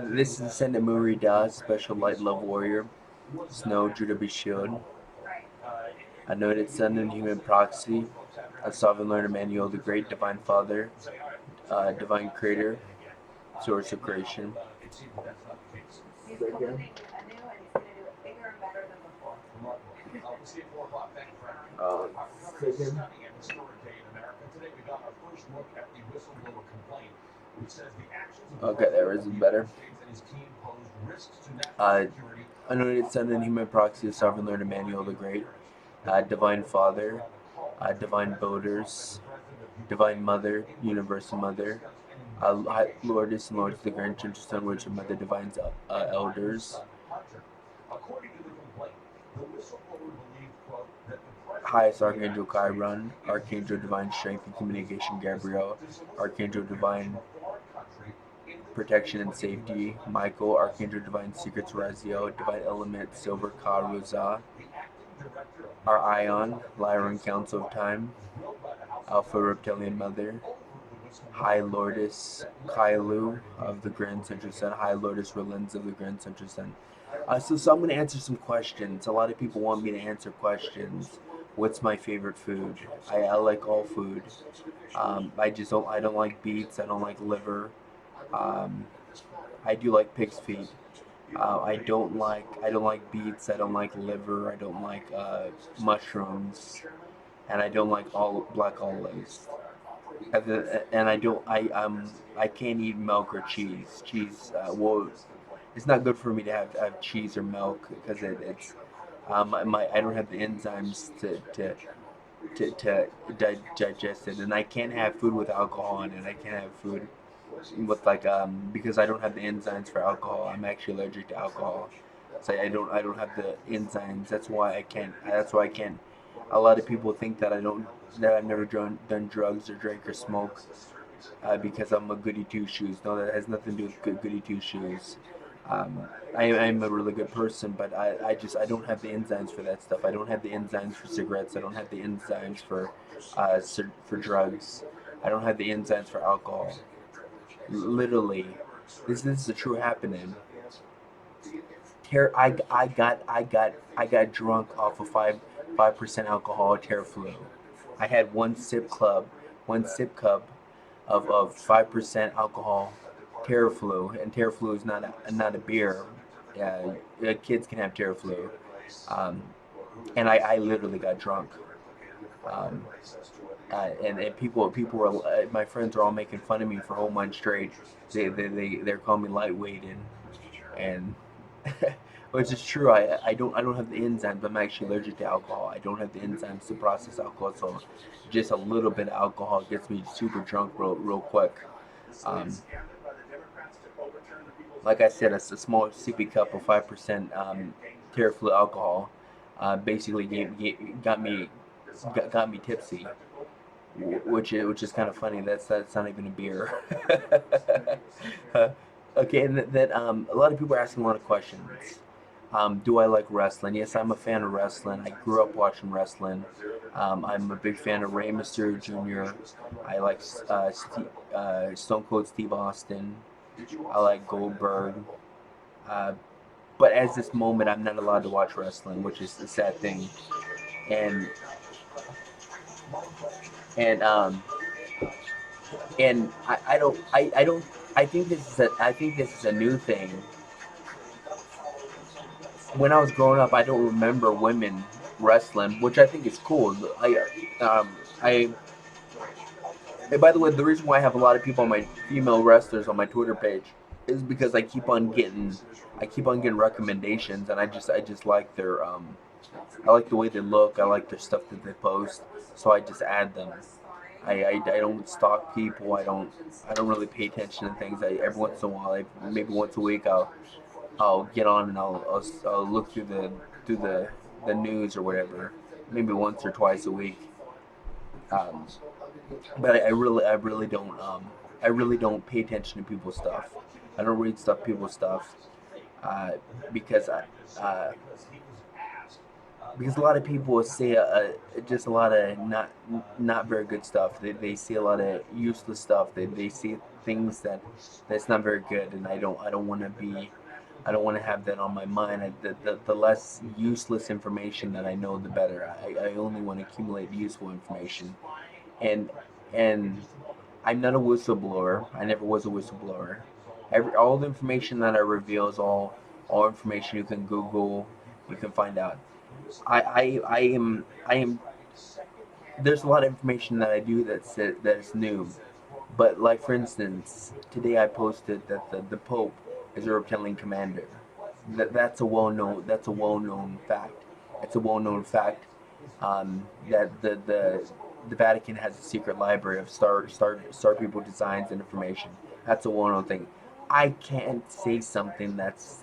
This is Ascendant MuRiDa, Special Light Love Warrior, Snow Judah Shield, Anointed Sun and Human Proxy, a Sovereign Lord Emmanuel, the Great Divine Father, Divine Creator, Source of Creation. Uh, okay, there is better. Uh, Anointed Sun and Human Proxy, a Sovereign Lord Emmanuel, the Great, Divine Father, Divine Voters, Divine Mother, Universal Mother, Lordess and Lords of the Grand Church of Sun, which are Mother Divine's elders. Highest Archangel Chiron, Archangel Divine Strength and Communication Gabriel, Archangel Divine Protection and Safety Michael, Archangel Divine Secrets Raziel, Divine Element Silver Ka Rosa, our Ion, Lyran Council of Time, Alpha Reptilian Mother, High Lordess Kailu of the Grand Central Sun, High Lordess Relens of the Grand Central Sun. So I'm going to answer some questions. A lot of people want me to answer questions. What's my favorite food? I like all food. I don't like beets. I don't like liver. Um, I do like pig's feet. I don't like beets. I don't like liver. I don't like mushrooms, and I don't like all black olives. And I can't eat milk or cheese. Well, it's not good for me to have cheese or milk because it's I don't have the enzymes to digest it, and I can't have food with alcohol in it. I can't have food with because I don't have the enzymes for alcohol. I'm actually allergic to alcohol, so I don't have the enzymes. That's why I can't. That's why I can't. A lot of people think that I've never done drugs or drank or smoked because I'm a goody two shoes. No, that has nothing to do with goody two shoes. Um, I'm a really good person, but I don't have the enzymes for that stuff. I don't have the enzymes for cigarettes. I don't have the enzymes for drugs. I don't have the enzymes for alcohol. Literally, this is a true happening. I got drunk off of 5% alcohol Terra flu. I had one sip cup of 5% alcohol Terra flu, and Terra flu is not a beer. Yeah, kids can have Terra flu, um, and I literally got drunk. Um, and people were my friends were all making fun of me for a whole month straight. They're calling me lightweight and which is true. I don't have the enzymes. I'm actually allergic to alcohol. I don't have the enzymes to process alcohol, so just a little bit of alcohol gets me super drunk real quick. Um, like I said, it's a small sippy cup of 5% Terraflu alcohol. Basically, got me tipsy, which is kind of funny. That's not even a beer. Okay, and a lot of people are asking a lot of questions. Do I like wrestling? Yes, I'm a fan of wrestling. I grew up watching wrestling. I'm a big fan of Rey Mysterio Jr. I like Stone Cold Steve Austin. I like Goldberg. Uh, but as this moment, I'm not allowed to watch wrestling, which is the sad thing. And and um, I don't I think this is a new thing. When I was growing up, I don't remember women wrestling, which I think is cool. I and by the way, the reason why I have a lot of people on my female wrestlers on my Twitter page is because I keep on getting recommendations, and I just like their I like the way they look. I like their stuff that they post, so I just add them. I don't stalk people. I don't really pay attention to things. Every once in a while, maybe once a week, I'll get on and I'll look through the news or whatever, maybe once or twice a week. Um, but I really don't pay attention to people's stuff. I don't read people's stuff uh, because because a lot of people say just a lot of not very good stuff. They say a lot of useless stuff. They see things that's not very good, and I don't want to be. I don't want to have that on my mind. The less useless information that I know, the better. I only want to accumulate useful information, and and I'm not a whistleblower. I never was a whistleblower. All the information that I reveal is all information you can Google, you can find out. I am. There's a lot of information that I do that is new, but like for instance, today I posted that the Pope is a reptilian commander. That's a well known fact. It's a well known fact that the Vatican has a secret library of star people designs and information. That's a well known thing. I can't say something that's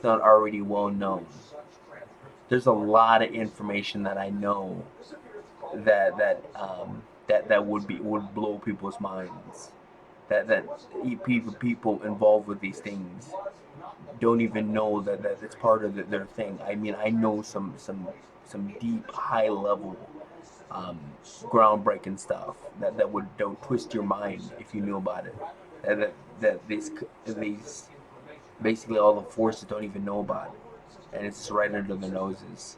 not already well known. There's a lot of information that I know that would blow people's minds. That people involved with these things don't even know that it's part of their thing. I mean, I know some deep, high level, um, groundbreaking stuff that would twist your mind if you knew about it. That these basically all the forces don't even know about it, and it's right under their noses.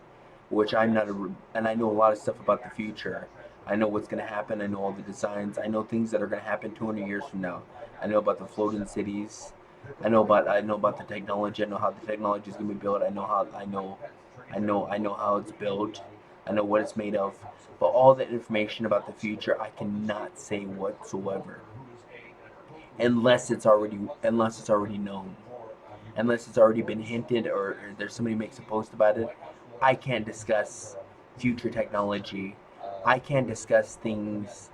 Which I'm not and I know a lot of stuff about the future. I know what's going to happen. I know all the designs. I know things that are going to happen 200 years from now. I know about the floating cities. I know about the technology. I know how the technology is going to be built. I know how it's built. I know what it's made of. But all the information about the future I cannot say whatsoever unless it's already known, unless it's already been hinted or there's somebody makes a post about it. I can't discuss future technology. I can't discuss things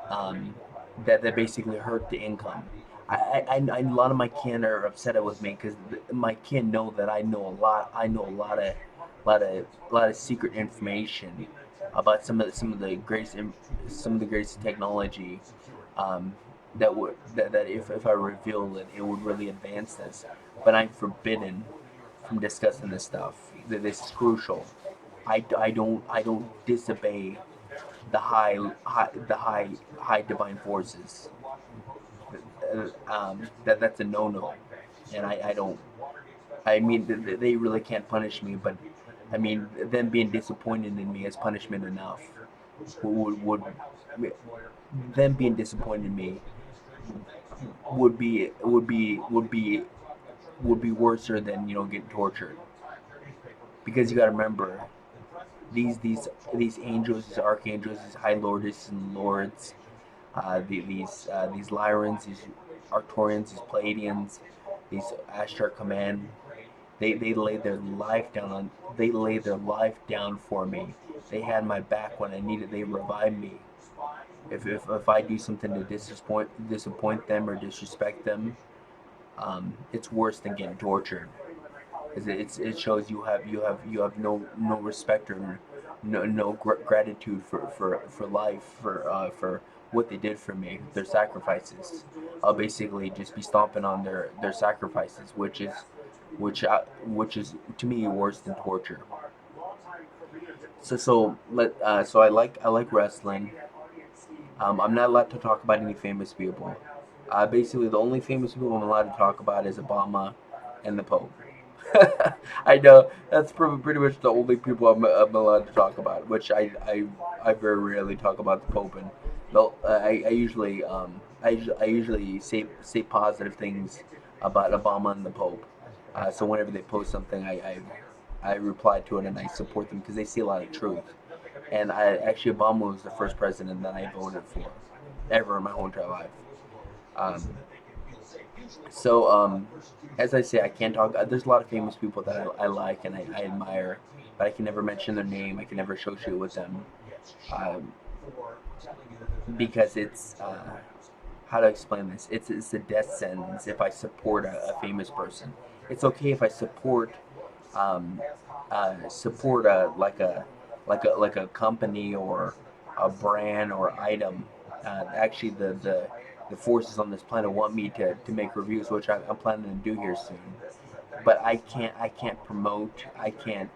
um, that basically hurt the income. A lot of my kin are upset with me because my kin know that I know a lot. I know a lot of secret information about some of the greatest technology um, that if I reveal it, it would really advance this. But I'm forbidden from discussing this stuff. This is crucial. I don't disobey high divine forces. That's a no no, and I don't. I mean, they really can't punish me, but I mean, them being disappointed in me is punishment enough. Would them being disappointed in me would be worse than getting tortured, because you got to remember these angels, these archangels, these high lords and lords, these Lyrans, these Arcturians, these Pleiadians, these Ashtar Command. They laid their life down on. They laid their life down for me. They had my back when I needed. They revived me. If I do something to disappoint them or disrespect them, it's worse than getting tortured. It shows you have no respect or no gratitude for life for what they did for me, their sacrifices. I'll basically just be stomping on their sacrifices, which is to me worse than torture. So I like wrestling. I'm not allowed to talk about any famous people. Basically, the only famous people I'm allowed to talk about is Obama and the Pope. I know that's pretty much the only people I'm allowed to talk about, which I very rarely talk about the Pope, and no, I usually say positive things about Obama and the Pope. So whenever they post something, I reply to it and I support them because they see a lot of truth. And Obama was the first president that I voted for ever in my whole entire life. Um, so, as I say, I can't talk. There's a lot of famous people that I like and I admire, but I can never mention their name. I can never associate with them um, because it's how to explain this. It's a death sentence if I support a famous person. It's okay if I um, support like a company or a brand or item. Actually, the forces on this planet want me to make reviews, which I'm planning to do here soon. But I can't promote. I can't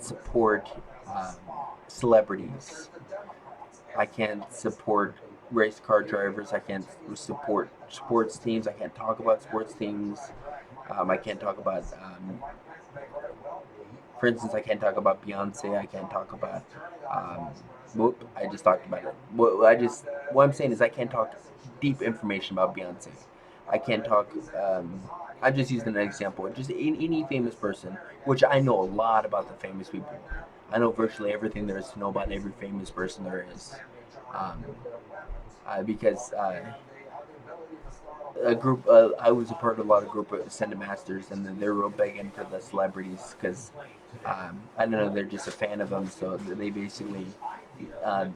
support celebrities. I can't support race car drivers. I can't support sports teams. I can't talk about sports teams. I can't talk about, for instance, I can't talk about Beyonce. I can't talk about, um, whoop, I just talked about it. What I'm saying is I can't talk deep information about Beyonce. I can't talk, I'm just using an example. Just any famous person, which I know a lot about the famous people. I know virtually everything there is to know about every famous person there is. Um, because a group. I was a part of a lot of group of Ascendant Masters, and then they're real big into the celebrities because I don't know, they're just a fan of them. So they basically, uh,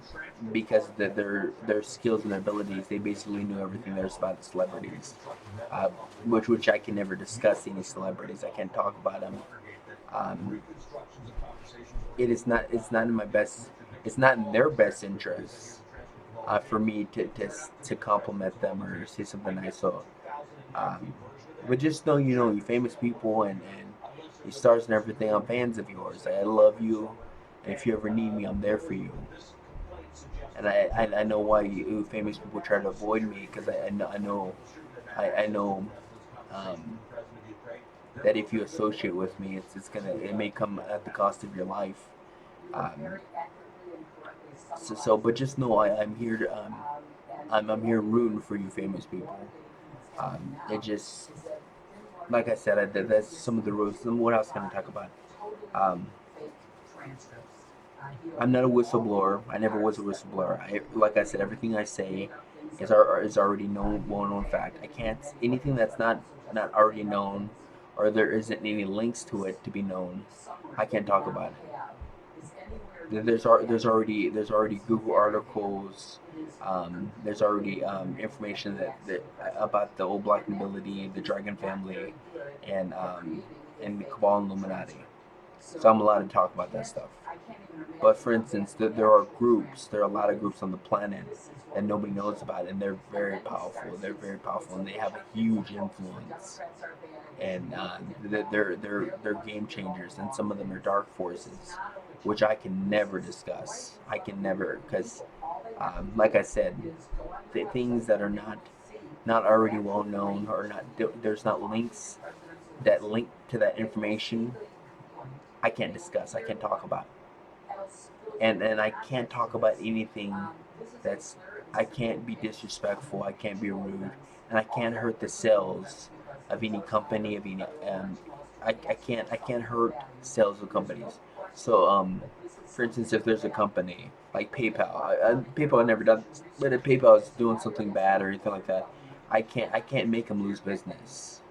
because their skills and their abilities, they basically knew everything there's about the celebrities. Uh, which I can never discuss any celebrities. I can't talk about them. Um, it's not in my best. It's not in their best interest for me to compliment them or say something nice. So um, but just know, you famous people and you stars and everything. I'm fans of yours. I love you, and if you ever need me, I'm there for you. And I know why you famous people try to avoid me because I know um, that if you associate with me, it may come at the cost of your life. Um, but just know I'm here to I'm here rooting for you famous people. It just like I said, that's some of the rules. What else can I talk about? Um, I'm not a whistleblower. I never was a whistleblower. Like I said, everything I say is already known, well-known fact. I can't anything that's not already known, or there isn't any links to it to be known. I can't talk about it. There's already Google articles. There's already information that about the old black nobility, the dragon family, and the Cabal and Illuminati. So I'm allowed to talk about that stuff. But for instance, there are a lot of groups on the planet that nobody knows about, and they're very powerful. They're very powerful, and they have a huge influence. And they're game changers, and some of them are dark forces, which I can never discuss. I can never, because, like I said, things that are not already well known or not there's not links that link to that information. I can't discuss. I can't talk about. And I can't talk about anything that's I can't be disrespectful, I can't be rude, and I can't hurt the sales of any company of any I can't hurt sales of companies. So for instance, if there's a company like PayPal I never done, but if PayPal is doing something bad or anything like that, I can't make them lose business.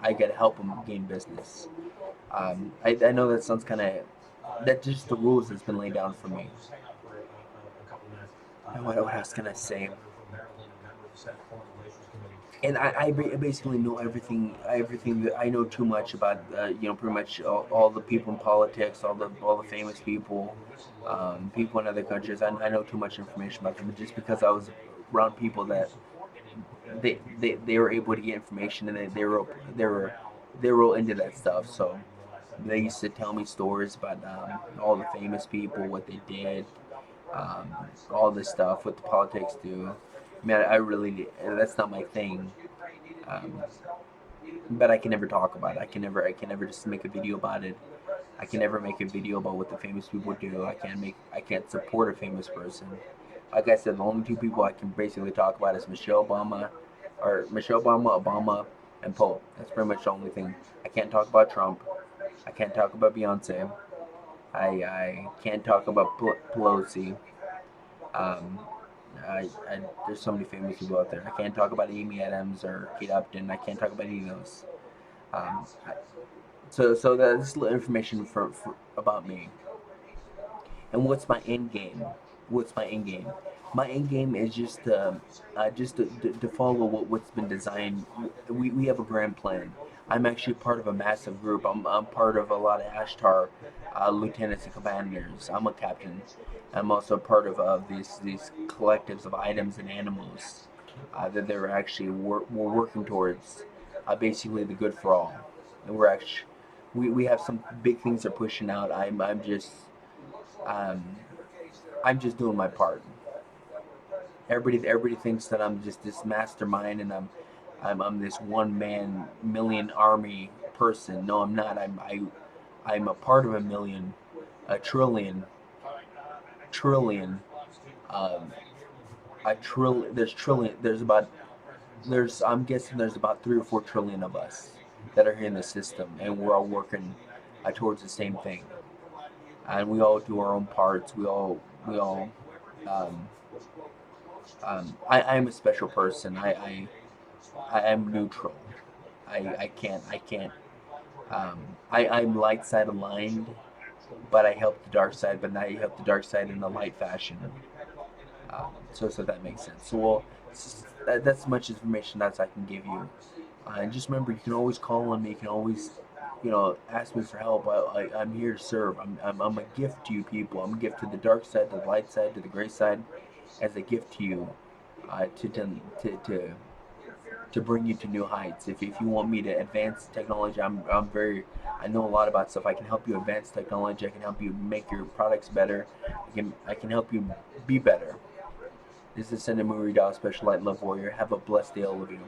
I gotta help them gain business. I know that sounds kind of that's just the rules that's been laid down for me. And what else can I say? And I basically know everything that I know too much about pretty much all the people in politics, all the famous people, people in other countries. I know too much information about them just because I was around people that they were able to get information, and they were into that stuff. So they used to tell me stories about all the famous people, what they did, um, all this stuff, what the politics do. Man, I really that's not my thing. Um, but I can never talk about it. I can never just make a video about it. I can never make a video about what the famous people do. I can't support a famous person. Like I said, the only two people I can basically talk about is Obama, and Pope. That's pretty much the only thing. I can't talk about Trump. I can't talk about Beyonce. I can't talk about Pelosi. Um, there's so many famous people out there. I can't talk about Amy Adams or Kate Upton. I can't talk about any of those. Um, so that's little information about me. And what's my end game? What's my end game? My end game is just to follow what's been designed. We have a grand plan. I'm actually part of a massive group. I'm part of a lot of Ashtar lieutenants and commanders. I'm a captain. I'm also part of these collectives of items and animals that they're actually we're working towards. Basically, the good for all. And we have some big things they're pushing out. Um, I'm just doing my part. everybody thinks that I'm just this mastermind and I'm this one man million army person. No, I'm not. I'm a part of a million, a trillion, um, a trillion. There's trillion. There's I'm guessing there's about 3 or 4 trillion of us that are here in the system, and we're all working towards the same thing, and we all do our own parts. We all. Um, I'm a special person. I am neutral. I can't. Um, I'm light side aligned, but I help the dark side. But I help the dark side in a light fashion. So that makes sense. So well, that's as much information as I can give you. And just remember, you can always call on me. You can always, ask me for help. I'm here to serve. I'm a gift to you people. I'm a gift to the dark side, to the light side, to the gray side, as a gift to you, to bring you to new heights. If you want me to advance technology, I know a lot about stuff. I can help you advance technology. I can help you make your products better. I can help you be better. This is Ascendant MuRiDa, Special Light Love Warrior. Have a blessed day, all of you.